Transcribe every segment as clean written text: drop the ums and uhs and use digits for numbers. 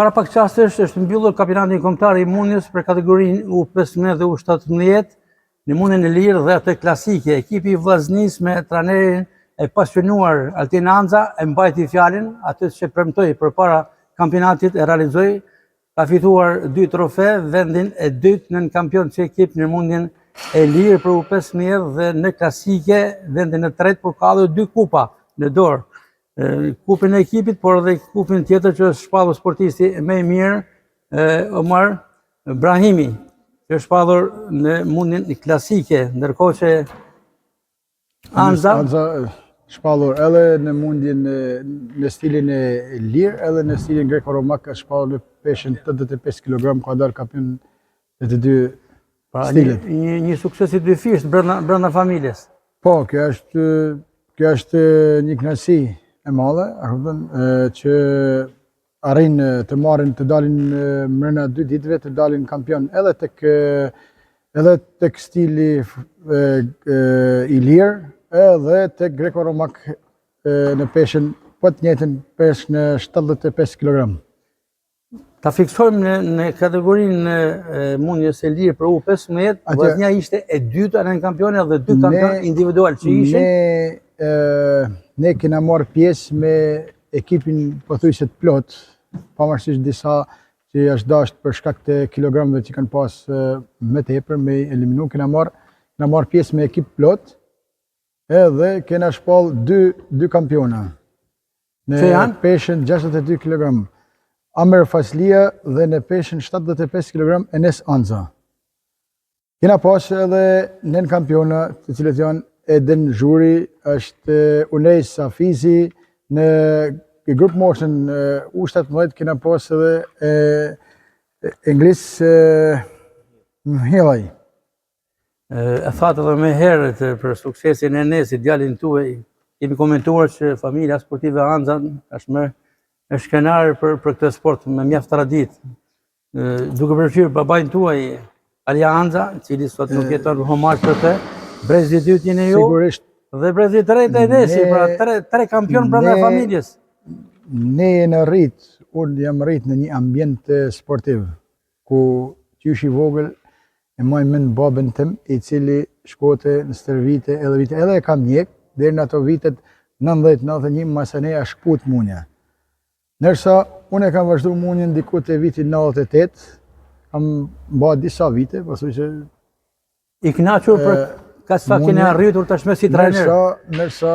Para pak çastesh është mbyllur kampionati kombëtar i Mundjes për kategorinë U15 dhe U17 në mundjen e lirë dhe atë klasike. Ekipi i Vllaznisë me trajnerin e pasionuar Altin Anza e mbajti fjalën, atë që premtoi përpara kampionatit e realizoi, ka fituar 2 trofe, vendin e dytë në kampion që ekip në mundjen e lirë për U15 dhe në klasike vendin e tretë, por ka edhe 2 kupa në dorë. Kupin e ekipit, por edhe kupin tjetër që është shpallur sportisti më i mirë Omar Brahimi, që është shpallur në mundjen klasike, ndërkohë që Anza shpallur edhe në mundjen në stilin e lirë, edhe në stilin greko-romak ka shpallur në peshën 85 kg, ka dalë kampion në të dy stilet. Një sukses i dyfisht brenda familjes. Po, kjo është një kënaqësi e madhe, që arrin të marrin, të dalin mrena 2 ditëve, të dalin kampion edhe tek stili i lirë, edhe tek greko-romak në peshën, po të njëjtën peshë në 75 kg. Ta fiksojmë në kategorinë mundjes e lirë për U15, Vllaznia ishte e dyta në kampionë dhe 2 kampion individual që ishin. Ne kena marrë pjesë me ekipin pothuajse të plot, pavarësisht disa që është dashur për shkak të kilogramëve që kanë pas më tepër me eliminu, kena marrë pjesë me ekip plot, edhe kena shpall 2 kampiona në peshën 62 kg. Amer Faslia dhe në peshën 75 kg Enes Anza. Kena pas edhe nën kampiona të cilët janë Eden Zhuri, është Unej Safizi, në grup moshën U17 kena pas edhe Englis Mihaj. E thatë edhe me herët për suksesin e Enesit, djalin tuaj, kemi komentuar që familja sportive Anza është krenar për këtë sport me mjaft traditë. Duke përfshirë babain tuaj, Alia Anza, cili sot nuk jeton homazh për të, brezi i dytë jeni ju, dhe brezi i tretë Enesi, pra 3 kampion brenda familjes. Ne unë jam rrit në një ambient sportiv, ku qysh i vogël e maj mend babën tim, i cili shkote në stërvite edhe e kam njek, deri në ato vitet 90-91, masane a shkput munja. Nërsa, unë e kam vazhdu munjen diku të vitin 98, kam ba disa vite, pasoj që... I knaqur për ka sa kene arritur tashme si trajner? Nërsa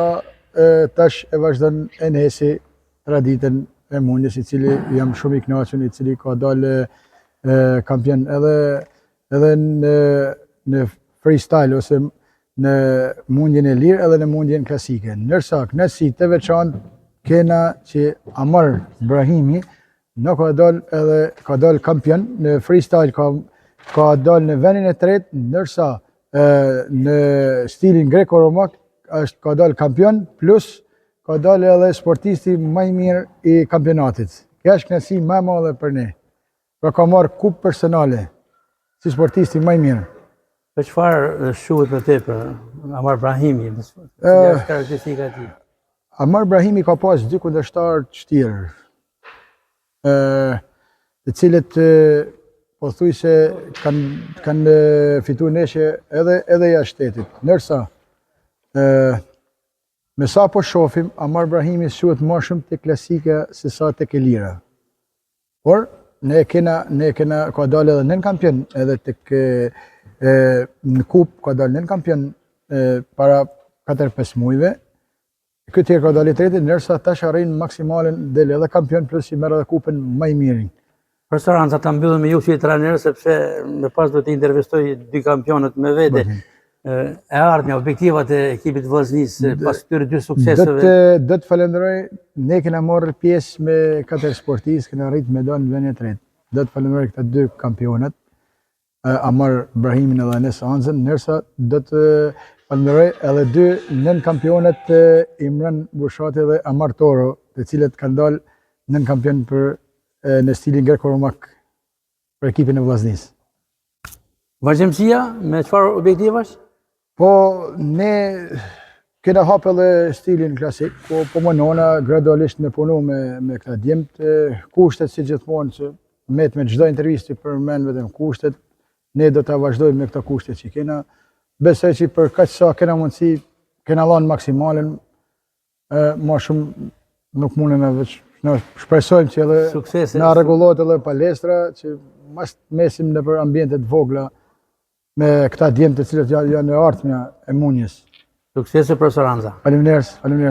tash e vazhdon Enesi traditën e mundjes, i cili jam shumë i knaqur, i cili ka dalë kampion edhe në freestyle ose në mundjen e lirë edhe në mundjen klasike. Nërsa kënaqësi të veçantë kena që Amar Brahimi nuk ka dalë kampion në freestyle, ka dalë në vendin e tretë, ndërsa në stilin greko-romak ka dalë kampion, plus ka dalë edhe sportisti më i mirë i kampionatit. Kjo është kënaqësi më e madhe për ne. Pra ka marrë kupë personale si sportisti më i mirë. Për çfarë shuhet më tepër Amar Brahimi? Cila është karakteristika e tij? Amar Brahimi ka pas 2 kundërshtar të vështirë, të cilët pothuajse kanë fituar neshe edhe jashtë shtetit. Ndërsa me sa po shohim, Amar Brahimi shuhet më shumë te klasika se sa tek e lira. Por ne kena ka dalë edhe nën kampion, edhe tek në kup ka dalë nën kampion para 4-5 muajve. Këtë tjerë ka dalë i tretë, ndërsa tash arrin maksimalen del edhe kampion, plus i merr edhe kupën më i mirin. Profesor Anza, ta mbyllim me ju si trajner, sepse më pas do të intervistoj 2 kampionët me vete. E ardhmja, objektivat e ekipit Vllaznisë pas këtyre 2 sukseseve. Do të falenderoj, ne kena marrë pjesë me 4 sportistë, kena arrit me dalë në vendin e tretë. Do të falenderoj këta 2 kampionët, Amar Brahimin edhe Enes Anzën, ndërsa do të falenderoj edhe 2 nën kampionët Imran Bushati dhe Amar Toro, të cilët kanë dalë nën kampion në stilin greko-romak për ekipin e Vllaznisë. Vazhdimësia me çfarë objektivash? Po, ne kena hapë edhe stilin klasik, po mënona gradualisht me punu me këta djemt, kushtet si gjithmonë që me çdo intervisti përmend vetëm kushtet, ne do ta vazhdojmë me këta kushtet që kena. Besoj që për kaq sa kena mundësi, kena dhënë maksimalen, më shumë nuk mundem veç. Ne shpresojmë që edhe Suksese. na rregullohet edhe palestra, që mas mesim në për ambientet vogla me këta djemt të cilët janë e ardhmja e Munjes. Suksese profesor Hamza. Faleminderit, faleminderit.